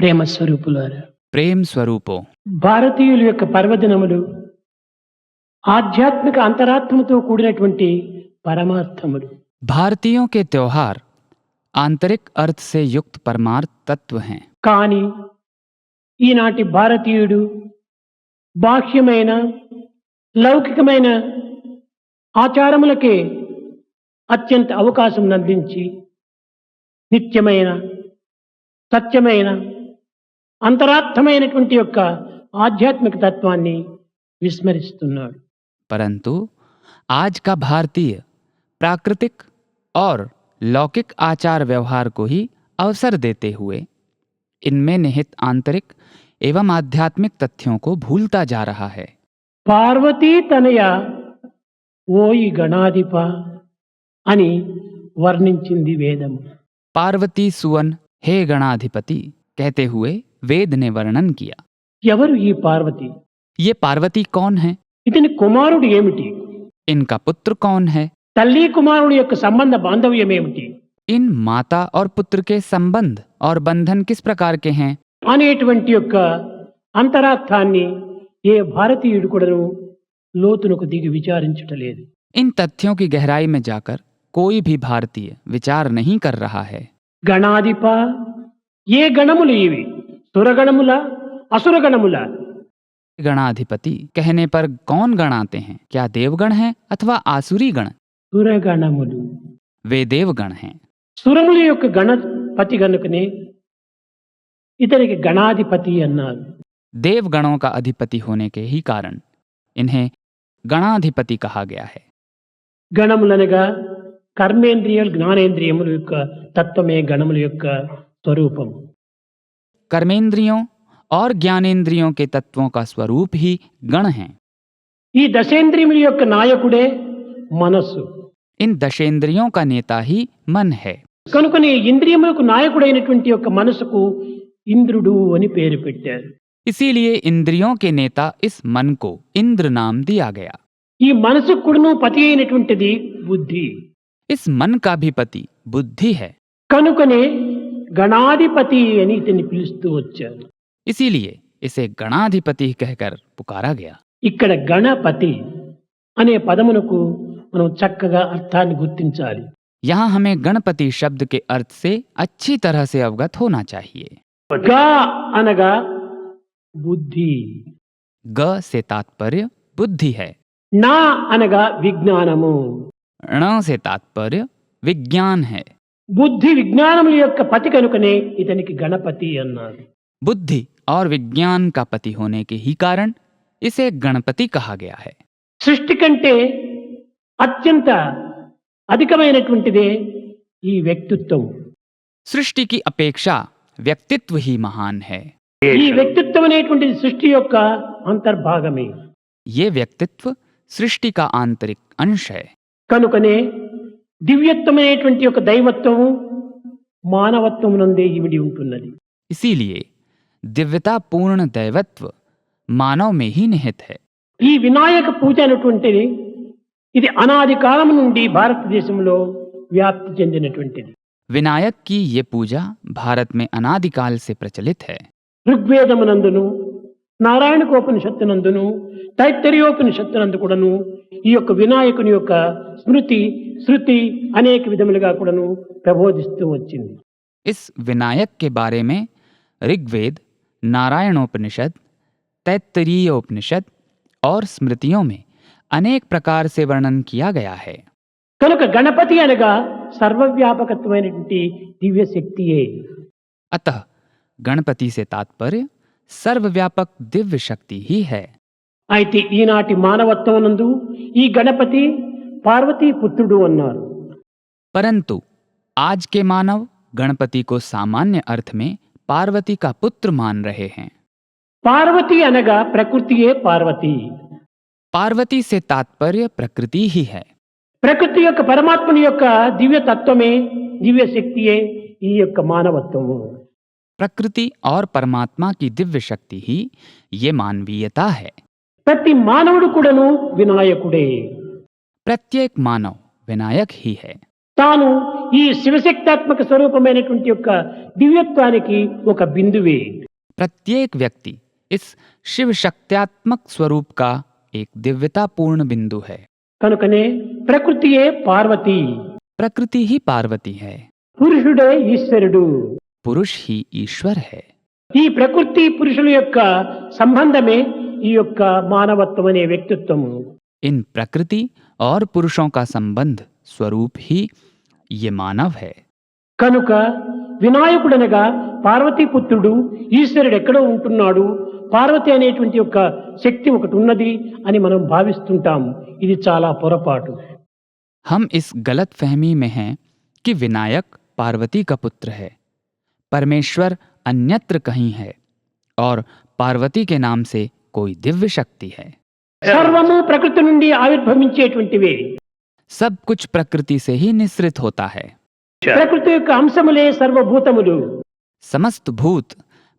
ప్రేమ స్వరూపులారా, प्रेम स्वरूपों, భారతీయుల యొక్క పర్వదినములు ఆధ్యాత్మిక అంతరాత్మతో కూడినటువంటి పరమార్థములు. भारतीयों के त्योहार आंतरिक अर्थ से युक्त परमार्थ तत्व हैं। కానీ ఈనాటి భారతీయుడు బాహ్యమైన లౌకికమైన ఆచారములకే అత్యంత అవకాశం అందించి నిత్యమైన సత్యమైన అంతరార్థమైనటువంటి యొక్క ఆధ్యాత్మిక తత్వాన్ని విస్మరిస్తున్నాడు. परंतु आज का भारतीय प्राकृतिक और लौकिक आचार व्यवहार को ही अवसर देते हुए इनमें निहित आंतरिक एवं आध्यात्मिक तथ्यों को भूलता जा रहा है। పార్వతీ తనయ ఓయి గణాధిప అని వర్ణించింది వేదము. पार्वती सुवन हे गणाधिपति कहते हुए वेद ने वर्णन किया। ఎవరు ఈ పార్వతి? ये पार्वती कौन है? ఇతని కుమారుడు ఏమిటి? इनका पुत्र कौन है? తల్లి కుమారుడు యొక్క సంబంధ బాంధవ్యం ఏమిటి इन माता और पुत्र के संबंध और बंधन किस प्रकार के हैं? అనేటువంటి యొక్క అంతరార్థాన్ని ఏ భారతీయుడు కూడాను లోతునకు దిగి విచారించటలేదు. इन तथ्यों की गहराई में जाकर कोई भी भारतीय विचार नहीं कर रहा है। గణాధిప ఏ గణములు ఇవి? సురగణముల అసురగణముల? गणाधिपति कहने पर कौन गण आते हैं? क्या देवगण हैं अथवा आसुरी गण? సురగణములు. वे देवगण हैं। సురముల యొక్క గణపతి గనుకనే ఇతనికి గణాధిపతి అన్నారు. देवगणों का अधिपति होने के ही कारण इन्हें गणाधिपति कहा गया है। గణములనగా కర్మేంద్రియాలు జ్ఞానేంద్రియముల యొక్క తత్వమే గణముల యొక్క స్వరూపం. कर्मेंद्रियों और ज्ञानेंद्रियों के तत्वों का स्वरूप ही गण है। ఈ దశేంద్రియముల యొక్క నాయకుడే మనస్సు. इन दशेंद्रियों का नेता ही मन है। కనుకనే ఇంద్రియములకు నాయకుడైనటువంటి యొక్క మనసుకు ఇంద్రుడు అని పేరు పెట్టారు. इसीलिए इंद्रियों के नेता इस मन को इंद्र नाम दिया गया। ఈ మనసుకు కూడాను పతి అయినటువంటిది బుద్ధి. इस मन का भी पति बुद्धि है। కనుకనే గణాధిపతి అని ఇతన్ని పిలుస్తూ వచ్చారు. इसीलिए इसे गणाधिपति कहकर पुकारा गया। ఇక్కడ గణపతి అనే పదమునకు మనం చక్కగా అర్థాన్ని గుర్తించాలి. यहाँ हमें गणपति शब्द के अर्थ से अच्छी तरह से अवगत होना चाहिए। గా అనగా బుద్ధి, ग से तात्पर्य बुद्धि है। నా అనగా విజ్ఞానము. ण से तात्पर्य विज्ञान है। బుద్ధి విజ్ఞానముల యొక్క పతి కనుకనే ఇతనికి గణపతి అన్నారు. बुद्धि और विज्ञान का पति होने के ही कारण इसे गणपति कहा गया है। సృష్టి కంటే అత్యంత అధికమైనటువంటిదే ఈ వ్యక్తిత్వం. सृष्टि की अपेक्षा व्यक्तित्व ही महान है। ఈ వ్యక్తిత్వం అనేటువంటిది సృష్టి యొక్క అంతర్భాగమే. ये व्यक्तित्व सृष्टि का आंतरिक अंश है। కనుకనే దివ్యత్వమైనటువంటి యొక్క దైవత్వము మానవత్వం నందే ఇమిడి ఉంటున్నది. इसीलिए दिव्यता पूर्ण दैवत्व मानव में ही निहित है। ఈ వినాయక పూజ అనేటువంటిది ఇది అనాది కాలం నుండి భారతదేశంలో వ్యాప్తి చెందినటువంటిది. विनायक की ये पूजा भारत में अनादिकाल से प्रचलित है। ఋగ్వేదమునందును నారాయణకోపనిషత్తునందును తైత్తరీయోపనిషత్తునందు కూడాను ఈ యొక్క వినాయకుని యొక్క స్మృతి శృతి అనేక విధములుగా కూడాను ప్రబోధిస్తూ వచ్చింది. इस विनायक के बारे में ऋग्वेद, नारायणोपनिषद, तैत्तरीयोपनिषद और स्मृतियों में अनेक प्रकार से वर्णन किया गया है। కనుక గణపతి అనగా సర్వవ్యాపకత్వమైనటువంటి దివ్య శక్తియే. अतः गणपति से तात्पर्य सर्वव्यापक दिव्य शक्ति ही है। అయితే ఈనాటి మానవత్వమునందు ఈ గణపతి పార్వతీ పుత్రుడు అన్నారు. परंतु आज के मानव गणपति को सामान्य अर्थ में पार्वती का पुत्र मान रहे हैं। పార్వతి అనగా ప్రకృతియే పార్వతి. पार्वती से तात्पर्य प्रकृति ही है। ప్రకృతి యొక్క పరమాత్మని యొక్క దివ్య తత్వమే దివ్య శక్తియే ఈ యొక్క మానవత్వము. प्रकृति और परमात्मा की दिव्य शक्ति ही ये मानवीयता है। ప్రతి మానవుడు కూడాను వినాయకుడే. प्रत्येक मानव विनायक ही है। తాను ఈ శివశక్తాత్మక స్వరూపమైనటువంటి యొక్క దివ్యత్వానికి ఒక బిందువే. प्रत्येक व्यक्ति इस शिव शक्त्यात्मक स्वरूप का एक दिव्यतापूर्ण बिंदु है. కనుకనే ప్రకృతియే పార్వతి, प्रकृति ही पार्वती है, పురుషుడే ఈశ్వరుడు. पुरुष ही ईश्वर है. ఈ ప్రకృతి పురుషుల యొక్క సంబంధమే ఈ యొక్క మానవత్వం అనే వ్యక్తిత్వము. इन प्रकृति और पुरुषों का संबंध स्वरूप ही ये मानव है. కనుక వినాయకుడనగా పార్వతీ పుత్రుడు, ఈశ్వరుడు ఎక్కడో ఉంటున్నాడు, పార్వతి అనేటువంటి యొక్క శక్తి ఒకటి ఉన్నది అని మనం భావిస్తుంటాం. ఇది చాలా పొరపాటు. हम इस गलत फहमी में हैं कि विनायक पार्वती का पुत्र है, परमेश्वर अन्यत्र कहीं है और पार्वती के नाम से कोई दिव्य शक्ति है. సర్వము ప్రకృతి నుండి ఆవిర్భవించేటువంటివే. सब कुछ प्रकृति से ही निःसृत होता है. ప్రకృతి యొక్క అంశములే సర్వభూతములు. समस्त भूत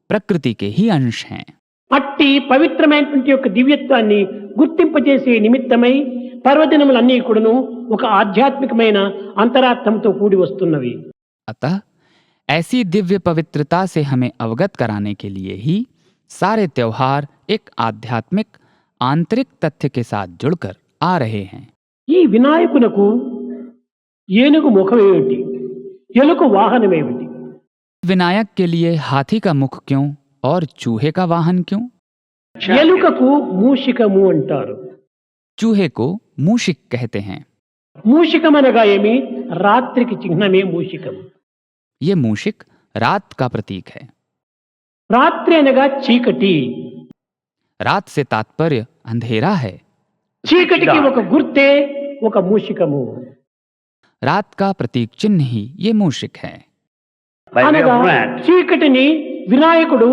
प्रकृति के ही अंश हैं. అట్టి పవిత్రమైనటువంటి యొక్క దివ్యత్వాన్ని గుర్తింపజేసే నిమిత్తమై పర్వదినములన్నీ కూడాను ఒక ఆధ్యాత్మికమైన అంతరార్థంతో కూడి వస్తున్నవి. अतः ऐसी दिव्य पवित्रता से हमें अवगत कराने के लिए ही सारे त्योहार एक आध्यात्मिक आंतरिक तथ्य के साथ जुड़कर आ रहे हैं. ఈ వినాయకునకు ఏనుగు ముఖమేమిటి, ఎలుక వాహనమేమిటి? विनायक के लिए हाथी का मुख क्यों और चूहे का वाहन क्यों? ఎలుకకు మూషికము అంటారు. चूहे को मूषिक कहते हैं. మూషికమనగా ఏమి? రాత్రికి చిహ్నమే మూషికం. ये मूषिक रात का प्रतीक है. రాత్రి అనగా చీకటి. रात से तात्पर्य अंधेरा है. చీకటికి ఒక గుర్తే ఒక మూషికము. रात का प्रतीक चिन्ह ही ये मूषिक है. అనగా చీకటిని వినాయకుడు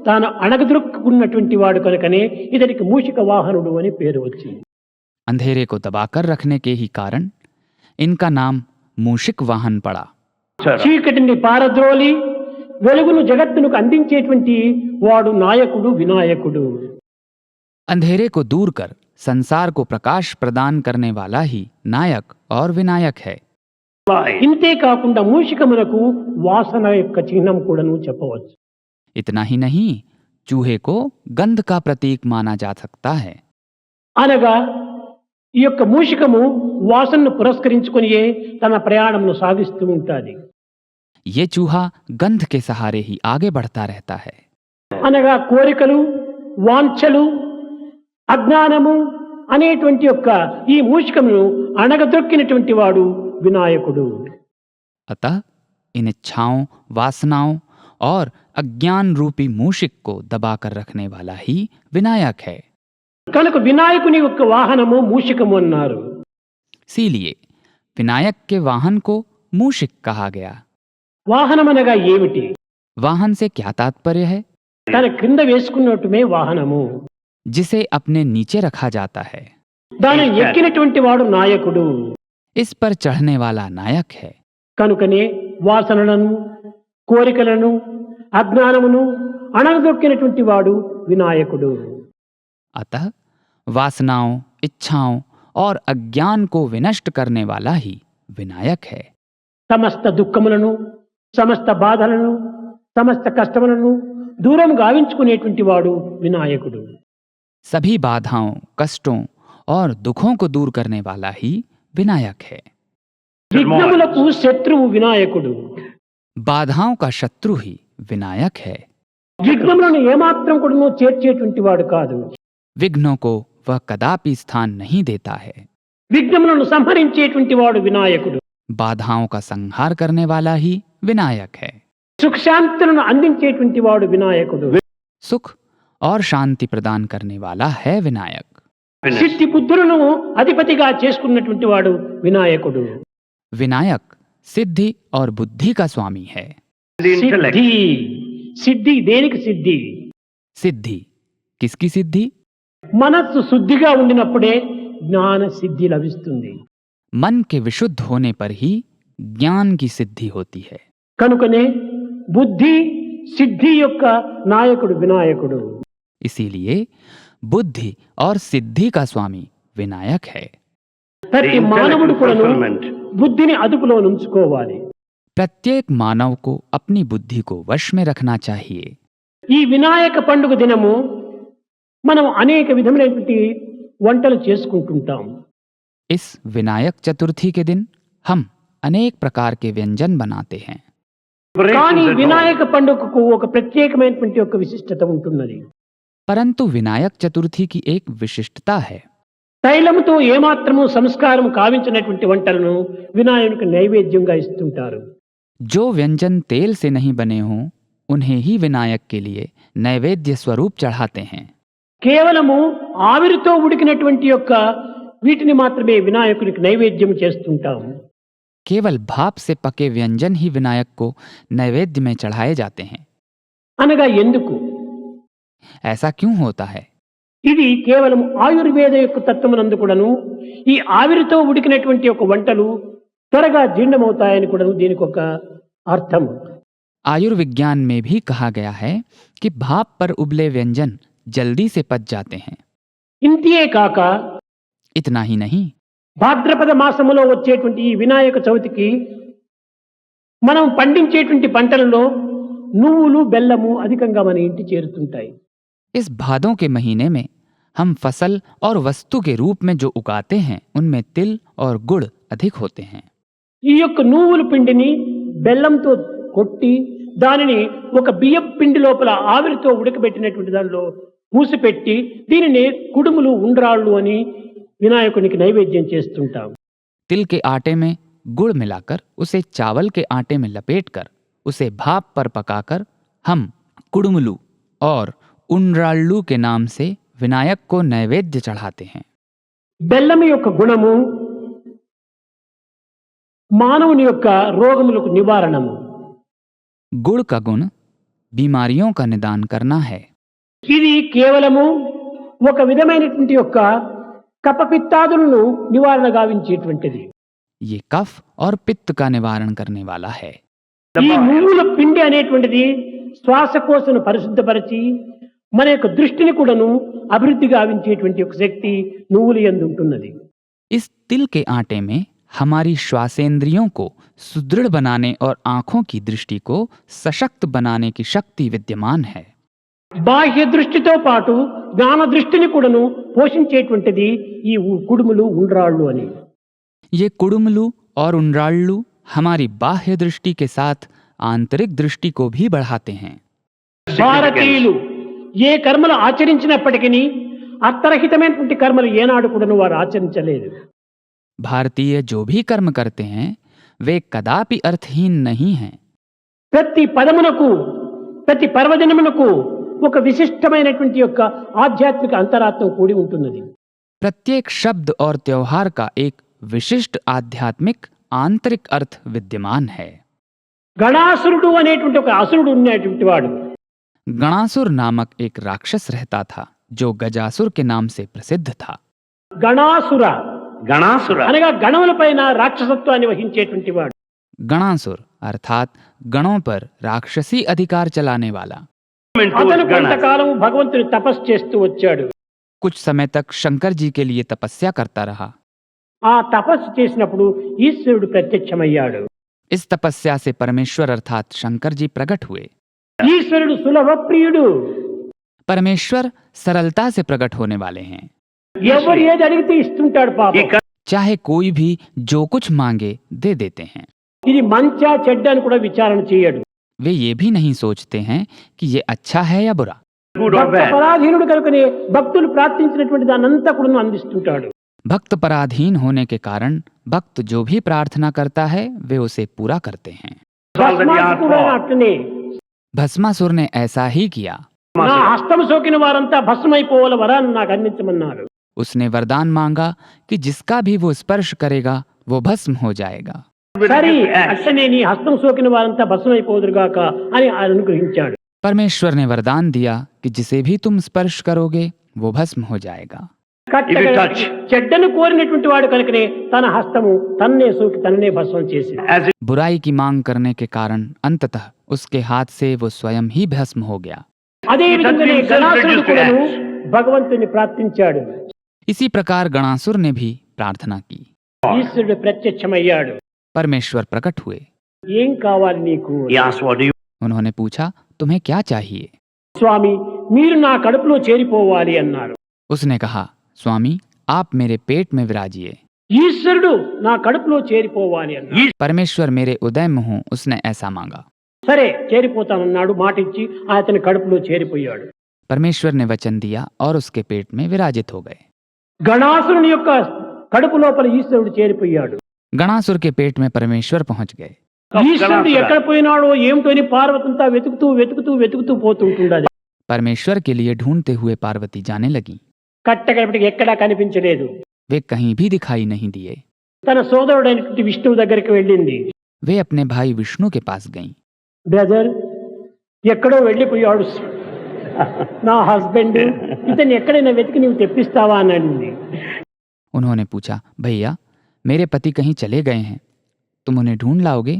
తాను అణగదొక్కున్నటువంటి వాడు కనుకనే ఇతనికి మూషిక వాహనుడు అని పేరు వచ్చింది. अंधेरे को दबाकर रखने के ही कारण इनका नाम मूषिक वाहन पड़ा. చీకటిని పారద్రోలి వెలుగును జగత్తునకు అందించేటువంటి వాడు నాయకుడు వినాయకుడు. अंधेरे को दूर कर संसार को प्रकाश प्रदान करने वाला ही नायक और विनायक है. ఇంతే కాకుండా మూషికమునకు వాసన యొక్క చిహ్నం కూడాను చెప్పవచ్చు. इतना ही नहीं, चूहे को गंध का प्रतीक माना जा सकता है. అనగా ఈ యొక్క మూషికము వాసనను పురస్కరించుకొనియే తన ప్రయాణమును సాగిస్తూ ఉంటాది. ये चूहा गंध के सहारे ही आगे बढ़ता रहता है. అనగా కోరికలు, వాంఛలు, అజ్ఞానము అనేటువంటి యొక్క ఈ మూషికమును అణగదొక్కినటువంటి వాడు వినాయకుడు. अतः इन इच्छाओं, वासनाओं और अज्ञान रूपी मूषिक को दबाकर रखने वाला ही विनायक है. కనుక వినాయకుని యొక్క వాహనము మూషికము అన్నారు. इसीलिए विनायक के वाहन को मूषिक कहा गया. వాహనమనగా ఏమిటి? वाहन से क्या तात्पर्य है? తన క్రింద వేసుకున్నట్టుమే వాహనము. जिसे अपने नीचे रखा जाता है. దానిని ఎక్కినటువంటి వాడు నాయకుడు. इस पर चढ़ने वाला नायक है. కనుకనే వాసనలను, కోరికలను, అజ్ఞానమును అణగదొక్కినటువంటి వాడు వినాయకుడు. अतः वासनाओं, इच्छाओं और अज्ञान को विनष्ट करने वाला ही विनायक है. సమస్త దుఃఖములను, సమస్త బాధలను, సమస్త కష్టములను దూరం గావించుకునేటువంటి వాడు వినాయకుడు. सभी बाधाओं, कष्टों और दुखों को दूर करने वाला ही विनायक है. విఘ్నములకు శత్రువు వినాయకుడు. बाधाओं का शत्रु ही विनायक है. విఘ్నములను ఏమాత్రం కూడా చేర్చేటువంటి వాడు కాదు. विघ्नों को वह कदापि स्थान नहीं देता है. విఘ్నములను సంహరించేటువంటి వాడు వినాయకుడు. बाधाओं का संहार करने वाला ही विनायक है. సుఖశాంతులను అందించేటువంటి వాడు వినాయకుడు. सुख और शांति प्रदान करने वाला है विनायक. సిద్ధి బుద్ధులను అధిపతిగా చేసుకున్నటువంటి వాడు వినాయకుడు. विनायक सिद्धि और बुद्धि का स्वामी है. సిద్ధి, సిద్ధి దేనికి సిద్ధి? सिद्धि किसकी सिद्धि? మనస్సు శుద్ధిగా ఉండినప్పుడే జ్ఞాన సిద్ధి లభిస్తుంది. मन के विशुद्ध होने पर ही ज्ञान की सिद्धि होती है. కనుకనే బుద్ధి సిద్ధి యొక్క నాయకుడు వినాయకుడు. इसीलिए बुद्धि और सिद्धि का स्वामी विनायक है. ప్రతి మానవుడు కూడాను బుద్ధిని అదుపులో ఉంచుకోవాలి. प्रत्येक मानव को अपनी बुद्धि को वश में रखना चाहिए। ఈ వినాయక పండుగ దినము మనం అనేక విధమైనటువంటి వంటలు చేసుకుంటుంటాం. इस विनायक चतुर्थी के दिन हम अनेक प्रकार के व्यंजन बनाते हैं, కానీ వినాయక పండుగకు ఒక ప్రత్యేకమైనటువంటి ఒక విశిష్టత ఉంటున్నది. परंतु विनायक चतुर्थी की एक विशिष्टता है। తైలముతో ఏమాత్రము సంస్కారం కావించినటువంటి వంటలను వినాయకునికి నైవేద్యంగా ఇస్తుంటారు. जो व्यंजन तेल से नहीं बने हों उन्हें ही विनायक के लिए नैवेद्य स्वरूप चढ़ाते हैं। కేవలము ఆవిరితో ఉడికినటువంటి యొక్క వీటిని మాత్రమే వినాయకునికి నైవేద్యం చేస్తుంటాము. केवल भाप से पके व्यंजन ही विनायक को नैवेद्य में चढ़ाए जाते हैं। అనగా ఎందుకు? ऐसा क्यों होता है? ఇది కేవలం ఆయుర్వేద యొక్క తత్వమునందు కూడాను ఈ ఆవిరితో ఉడికినటువంటి ఒక వంటలు త్వరగా జీర్ణమవుతాయని కూడాను దీనికి ఒక అర్థం. आयुर्विज्ञान में भी कहा गया है कि भाप पर उबले व्यंजन जल्दी से पच जाते हैं। ఇంతే కాక इतना ही नहीं, భాద్రపద మాసములో వచ్చేటువంటి ఈ వినాయక చవితికి మనం పండించేటువంటి పంటలలో నువ్వులు బెల్లము అధికంగా మన ఇంటి చేరుతుంటాయి. इस भादों के महीने में हम फसल और वस्तु के रूप में जो उगाते हैं उनमें तिल और गुड़ अधिक होते हैं। ఈ యొక్క నువ్వుల పిండిని బెల్లంతో కొట్టి దానిని ఒక బియ్యం పిండి లోపల ఆవిరితో ఉడకబెట్టినటువంటి దానిలో మూసిపెట్టి దీనిని కుడుములు ఉండ్రాళ్ళు అని వినాయకునికి నైవేద్యం చేస్తుంటాం. तिल के आटे में गुड़ मिलाकर उसे चावल के आटे में लपेटकर उसे भाप पर पकाकर हम कुडमुलू और उंड्राल्लू के नाम से विनायक को नैवेद्य चढ़ाते हैं। బెల్లం యొక్క గుణము మానవుని యొక్క రోగములకు నివారణము. गुड़ का गुण बीमारियों का निदान करना है। ఇది కేవలము ఒక విధమైనటువంటి యొక్క కఫపిత్తాదులను నివారణ గావించేటువంటిది. ये कफ और पित्त का निवारण करने वाला है। ఈ నువ్వుల పిండి అనేటువంటిది శ్వాసకోశను పరిశుద్ధపరిచి మన యొక్క దృష్టిని కూడాను అభివృద్ధి గావించేటువంటి ఒక శక్తి నువ్వుల యందు ఉంటున్నది. इस तिल के आटे में हमारी श्वासेंद्रियों को सुदृढ़ बनाने और आंखों की दृष्टि को सशक्त बनाने की शक्ति विद्यमान है। బాహ్య దృష్టితో పాటు జ్ఞాన దృష్టిని కూడాను పోషించేటువంటిది ఈ కుడుములు ఉండ్రాళ్ళు అని. ये कुडुमलू और उंड्राल्लू हमारी बाह्य दृष्टि के साथ आंतरिक दृष्टि को भी बढ़ाते हैं। భారతీయులు ఏ కర్మలు ఆచరించినప్పటికీ అర్థరహితమైనటువంటి కర్మలు ఏనాడు కూడాను వారు ఆచరించలేదు. भारतीय जो भी कर्म करते हैं वे कदापि अर्थहीन नहीं हैं। ప్రతి పదమునకు ప్రతి పర్వదినమునకు ఒక విశిష్టమైనటువంటి యొక్క ఆధ్యాత్మిక అంతరాత్మ కూడి ఉంటున్నది. प्रत्येक शब्द और त्योहार का एक विशिष्ट आध्यात्मिक आंतरिक अर्थ विद्यमान है। గణాసురుడు అనేటువంటి ఒక అసురుడు ఉన్నటువంటి వాడు गणासुर नामक एक राक्षस रहता था जो गजासुर के नाम से प्रसिद्ध था। గణాసుర गणासुर అనగా గణములపైన రాక్షసత్వాన్ని వహించేటువంటి వాడు. गणासुर अर्थात गणों पर राक्षसी अधिकार चलाने वाला। అతను కొంతకాలం భగవంతుని తపస్సు చేస్తూ వచ్చాడు. कुछ समय तक शंकर जी के लिए तपस्या करता रहा। ఆ తపస్సు చేసినప్పుడు ఈశ్వరుడు ప్రత్యక్షమయ్యాడు. इस तपस्या से परमेश्वर अर्थात शंकर जी प्रकट हुए। ఈశ్వరుడు సులభ ప్రియుడు. परमेश्वर सरलता से प्रकट होने वाले हैं। ఎవరు ఏది అడిగితే ఇస్తుంటాడు పాపం. चाहे कोई भी जो कुछ मांगे दे देते हैं। ఇది మంచా చెడ్డ అని కూడా విచారణ చేయడు. वे ये भी नहीं सोचते हैं कि ये अच्छा है या बुरा। భక్త పరాధీనుడు కనుకనే భక్తులు ప్రార్థించినటువంటి దానంతా కూడా అందిస్తుంటాడు. भक्त पराधीन होने के कारण भक्त जो भी प्रार्थना करता है वे उसे पूरा करते हैं। భస్మాసురుడు కూడా అట్లనే भस्मासुर ने ऐसा ही किया। నా హస్తం సోకిన వారంతా భస్మైపోవాల వరాన్ని నాకు అందించమన్నారు. उसने वरदान मांगा कि जिसका भी वो स्पर्श करेगा वो भस्म हो जाएगा। సరే అట్లనే నీ హస్తం సోకిన వారంతా భస్మైపోదురుగాక అని ఆయన అనుగ్రహించాడు. परमेश्वर ने वरदान दिया कि जिसे भी तुम स्पर्श करोगे वो भस्म हो जाएगा। కట్టగా చెడ్డను కోరినటువంటి వాడు కనుకనే తన హస్తము తన్నే సోకి తన్నే భస్మం చేసింది. बुराई की मांग करने के कारण अंततः उसके हाथ से वो स्वयं ही भस्म हो गया। అదే విధంగానే గణాసురుడు కూడాను భగవంతుని ప్రార్థించాడు. इसी प्रकार गणासुर ने भी प्रार्थना की। ఈశ్వరుడు ప్రత్యక్షమయ్యాడు. परमेश्वर प्रकट हुए। ఏం కావాలి నీకు? He asked, what do you उन्होंने पूछा, तुम्हें क्या चाहिए? స్వామి మీరు నా కడుపులో చేరిపోవాలి అన్నారు. उसने कहा, स्वामी आप मेरे पेट में विराजिए। ఈశ్వరుడు నా కడుపులో చేరిపోవాలి అన్నారు. परमेश्वर मेरे उदय में हूँ, उसने ऐसा मांगा। సరే చేరిపోతానన్నాడు. మాట ఇచ్చి అతని కడుపులో చేరిపోయాడు. परमेश्वर ने वचन दिया और उसके पेट में विराजित हो गए। గణాసురుని యొక్క కడుపు లోపల ఈశ్వరుడు చేరిపోయాడు. गणासुर के पेट में परमेश्वर पहुंच गए। ఈశ్వరుడు ఎక్కడ పోయినాడో ఏమిటో అని పార్వతంతా వెతుకుతూ పోతుంటుండది. परमेश्वर के लिए ढूंढते हुए पार्वती जाने लगी। కట్టకడపటికి ఎక్కడా కనిపించలేదు. वे कहीं भी दिखाई नहीं दिए। తన సోదరుడైనటువంటి విష్ణువు దగ్గరికి వెళ్ళింది. वे अपने भाई विष्णु के पास गईं। బ్రదర్ ఎక్కడో వెళ్ళిపోయాడు నా హస్బెండ్, ఇతన్ని ఎక్కడైనా వెతికి నీవు తెప్పిస్తావా అని అడిగింది. उन्होंने पूछा, भैया मेरे पति कहीं चले गए हैं, तुम उन्हें ढूंढ लाओगे?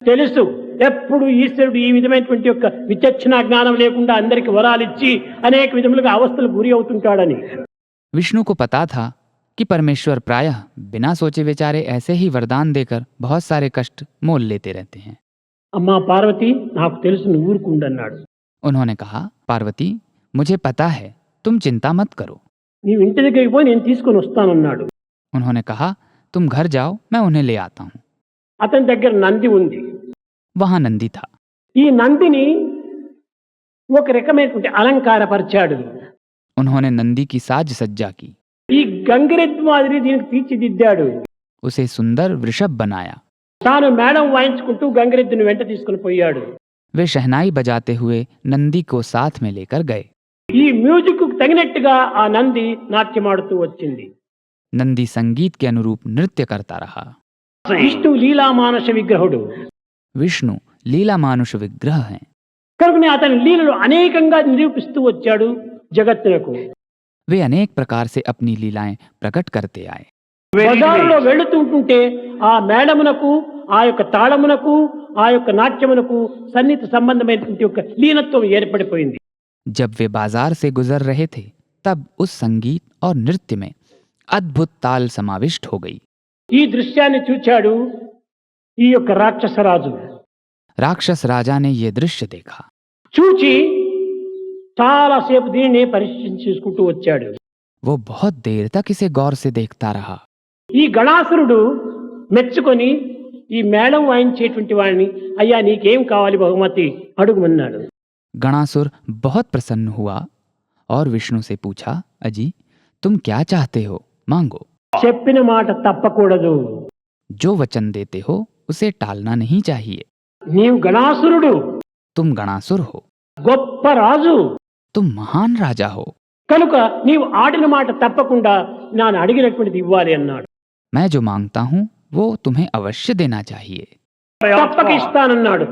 తెలుసు ఎప్పుడు ఈశ్వరుడు ఈ విధమైనటువంటి యొక్క విచక్షణ జ్ఞానం లేకుండా అందరికి వరాలు ఇచ్చి అనేక విధములుగా అవస్థలకు గురి అవుతుంటాడని. विष्णु को पता था कि परमेश्वर प्रायः बिना सोचे विचारे ऐसे ही वरदान देकर बहुत सारे कष्ट मोल लेते रहते हैं। అమ్మా పార్వతి నాకు తెలుసు నువ్వు ఊరుకుండన్నాడు. उन्होंने कहा, पार्वती मुझे पता है, तुम चिंता मत करो। నీవు ఇంటి దగ్గరికి పోయి నేను తీసుకొని వస్తానన్నాడు. उन्होंने कहा, तुम घर जाओ, मैं उन्हें ले आता हूँ। అతని దగ్గర నంది ఉంది. वहां नंदी था। ఈ నందిని ఒక రకమైనటువంటి అలంకారపరిచాడు. उन्होंने नंदी की साज सज्जा की, ఈ గంగిరెద్దు మాదిరి దీనికి తీర్చిదిద్దాడు. उसे सुंदर वृषभ बनाया। తాను మేళం వాయించుకుంటూ గంగిరెద్దుని వెంట తీసుకుని పోయాడు. वे शहनाई बजाते हुए नंदी को साथ में लेकर गए। ఈ మ్యూజిక్ కు తగినట్టుగా ఆ నంది నాట్యమాడుతూ వచ్చింది. नंदी संगीत के अनुरूप नृत्य करता रहा। విష్ణు లీలా మానస విగ్రహుడు विष्णु लीला मानुष विग्रह हैं। కనుకనే అతని లీలలు అనేకంగా నిరూపిస్తూ వచ్చాడు జగత్తునకు. वे अनेक प्रकार से अपनी लीलाएं प्रकट करते आए। బజారులో వెళుతుంటుంటే ఆ మేళమునకు ఆ యొక్క తాళమునకు ఆ యొక్క నాట్యమునకు సన్నిహిత సంబంధమైనటువంటి యొక్క లీనత్వం ఏర్పడిపోయింది. जब वे बाजार से गुजर रहे थे तब उस संगीत और नृत्य में अद्भुत ताल समाविष्ट हो गई। ఈ దృశ్యాన్ని చూచాడు ఈ యొక్క రాక్షసరాజు. राक्षस राजा ने ये दृश्य देखा। చూచి చాలాసేపు దీనిని పరిశీలించుకుంటూ వచ్చాడు. वो बहुत देर तक इसे गौर से देखता रहा। ఈ గణాసురుడు మెచ్చుకొని ఈ మేళం వాయించేటువంటి వాడిని, అయ్యా నీకేం కావాలి బహుమతి అడుగుమన్నాడు. गणासुर बहुत प्रसन्न हुआ और विष्णु से पूछा, अजी तुम क्या चाहते हो, मांगो। చెప్పిన మాట తప్పకూడదు. जो वचन देते हो उसे टालना नहीं चाहिए। నీవు గణాసురుడు, तुम गणासुर हो, గొప్ప రాజు, तुम महान राजा हो, కనుక నీవు ఆడిన మాట తప్పకుండా నేను అడిగినటువంటిది ఇవ్వాలి అన్నాడు. मैं जो मांगता हूँ वो तुम्हें अवश्य देना चाहिए। తప్పక ఇస్తానన్నాడు.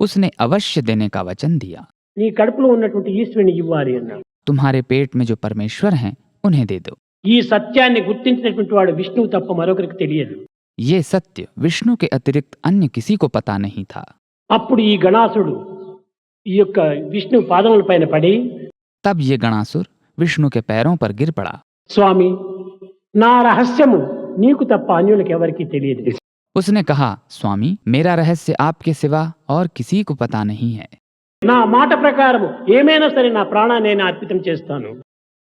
उसने अवश्य देने का वचन दिया। నీ కడుపులో ఉన్నటువంటి ఈశ్వరుని ఇవ్వాలి అన్నాడు. तुम्हारे पेट में जो परमेश्वर हैं उन्हें दे दो। ఈ సత్యాన్ని గుర్తించినటువంటి వాడు విష్ణువు తప్ప మరొకరికి తెలియదు. ये सत्य विष्णु के अतिरिक्त अन्य किसी को पता नहीं था। అప్పుడు ఈ గణాసుడు ఈ యొక్క విష్ణు పాదముల పైన పడి, तब ये गणासुर विष्णु के पैरों पर गिर पड़ा। స్వామి నా రహస్యము నీకు తప్ప అన్యులకు ఎవరికీ తెలియదు. उसने कहा, स्वामी मेरा रहस्य आपके सिवा और किसी को पता नहीं है। నా మాట ప్రకారము ఏమైనా సరే నా ప్రాణాన్ని నేను అర్పితం చేస్తాను.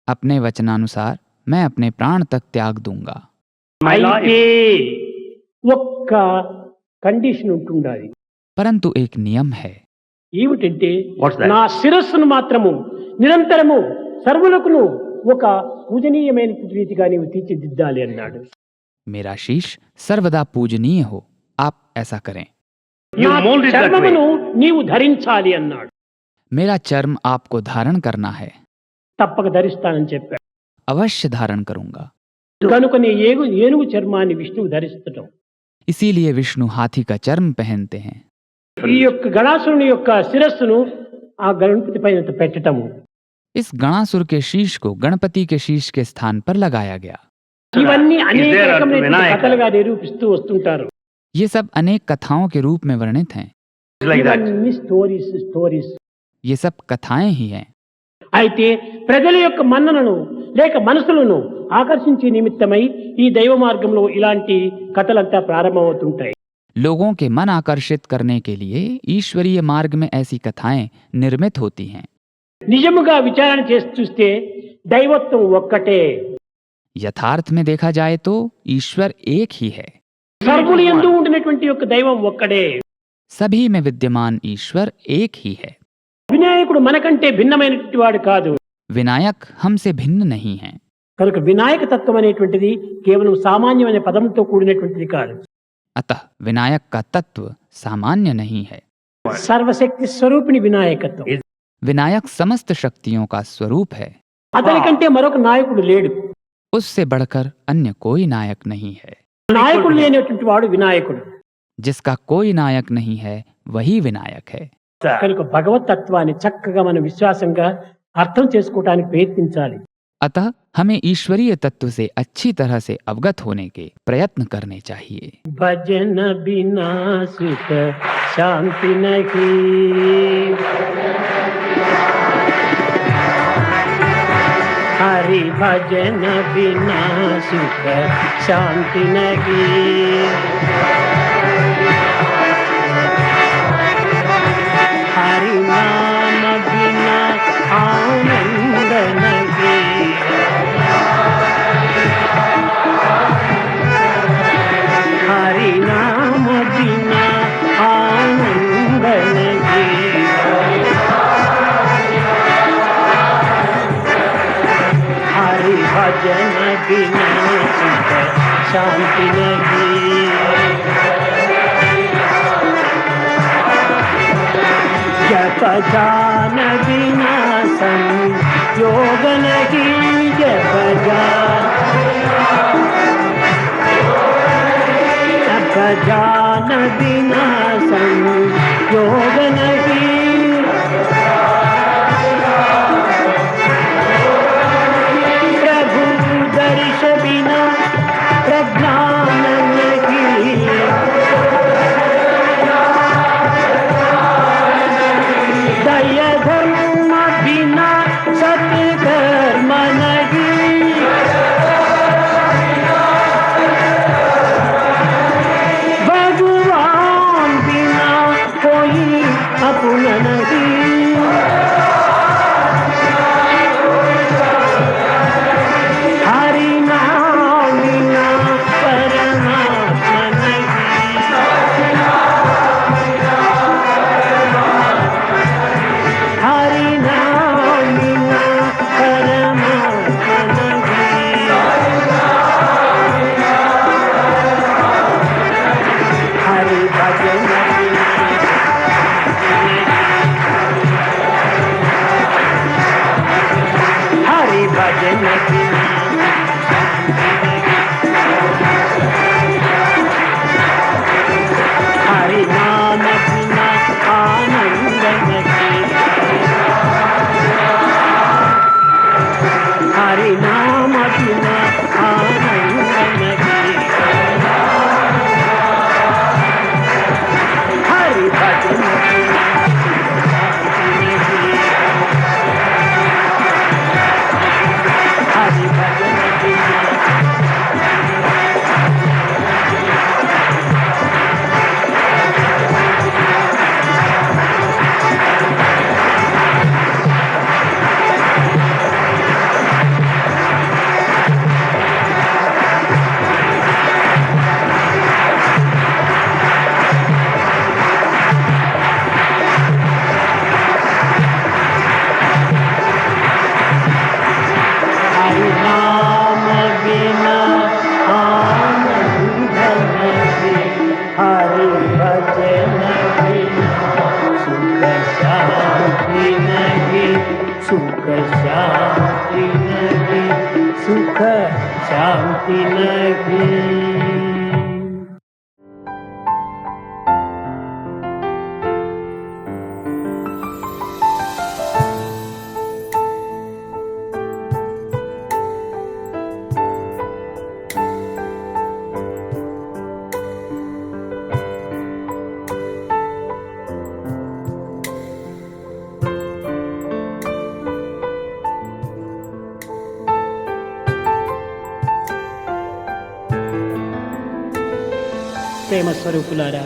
अपने वचनानुसार मैं अपने प्राण तक त्याग दूंगा। అయితే ఒక్క కండిషన్ ఉంటుండాలి. परंतु एक नियम है। ఏమిటంటే What's that? నా శిరస్సును మాత్రము నిరంతరము సర్వులకును ఒక పూజనీయమైన రీతిగా నీవు తీర్చిదిద్దాలి అన్నాడు. मेरा शीश सर्वदा पूजनीय हो, आप ऐसा करें। You నా mold it that way. చర్మమును నీవు ధరించాలి అన్నాడు. मेरा चर्म आपको धारण करना है, తప్పక ధరిస్తానని చెప్పాడు. अवश्य धारण करूंगा। కనుక నీ ఏనుగు చర్మాన్ని విష్ణువు ధరిస్తటం. इसीलिए विष्णु हाथी का चर्म पहनते हैं। ఈ యొక్క గణాసురుని యొక్క శిరస్సును ఆ గణపతి పైన పెట్టటము. इस गणासुर के शीश को गणपति के शीश के स्थान पर लगाया गया। ఇవన్నీ అనేక there a రకమైనటువంటి Vinayaka? కథలుగా నిరూపిస్తూ వస్తుంటారు. ये सब अनेक कथाओं के रूप में वर्णित हैं। It's like that. ఇవన్నీ స్టోరీస్. ये सब कथाएं ही हैं। అయితే ప్రజల యొక్క మన్ననను లేక మనసులను ఆకర్షించే నిమిత్తమై ఈ దైవ మార్గంలో ఇలాంటి కథలంతా ప్రారంభమవుతుంటాయి. लोगों के मन आकर्षित करने के लिए ईश्वरीय मार्ग में ऐसी कथाएं निर्मित होती हैं। నిజముగా విచారణ చేసి చూస్తే దైవత్వం ఒక్కటే. यथार्थ में देखा जाए तो ईश्वर एक ही है। సర్వులు యందు ఉండినటువంటి యొక్క దైవం ఒక్కడే. सभी में विद्यमान ईश्वर एक ही है। వినాయకుడు మనకంటే భిన్నమైనటువంటి వాడు కాదు. विनायक हमसे भिन्न नहीं है। కనుక వినాయక తత్వం అనేటువంటిది కేవలం సామాన్యమైన పదంతో కూడినటువంటిది కాదు. अतः विनायक का तत्व सामान्य नहीं है। సర్వశక్తి స్వరూపిణి వినాయకత్వం. विनायक समस्त शक्तियों का स्वरूप है। అతనికంటే మరొక నాయకుడు లేడు. उससे बढ़कर अन्य कोई नायक नहीं है। నాయకుడు లేనటువంటి వాడు వినాయకుడు. जिसका कोई नायक नहीं है वही विनायक है। కనుక భగవత్ తత్వాన్ని చక్కగా మనం విశ్వాసంగా అర్థం చేసుకోవడానికి ప్రయత్నించాలి. अतः हमें ईश्वरीय तत्व से अच्छी तरह से अवगत होने के प्रयत्न करने चाहिए। भजन बिना सुख शांति नहीं, हरि भजन बिना सुख शांति नहीं, हरि नाम बिना आनंद नहीं, हरि नाम बिना आनंद नहीं, हरि भजन बिना सुख शांति नहीं, जप जान बिना संयोग नहीं, जप जान बिना संयोग नहीं, प्रभु दर्श बिना प्रज्ञान नहीं, दया धर्म बिना सत्कर्म नहीं, भगवान बिना कोई अपना नहीं, हरि नाम बिना परमात्मा नहीं, हरि नाम बिना परमात्मा नहीं, हरि भजन हरि भजन हरि नाम बिना आनंद नहीं, हरि नाम बिना आनंद नहीं, हरि भजन हरि भजन हरि नाम बिना आनंद नहीं, हरि भजन बिना सुख शांति नहीं, सुख शांति नहीं, सुख शांति नहीं। ప్రేమ స్వరూపులారా,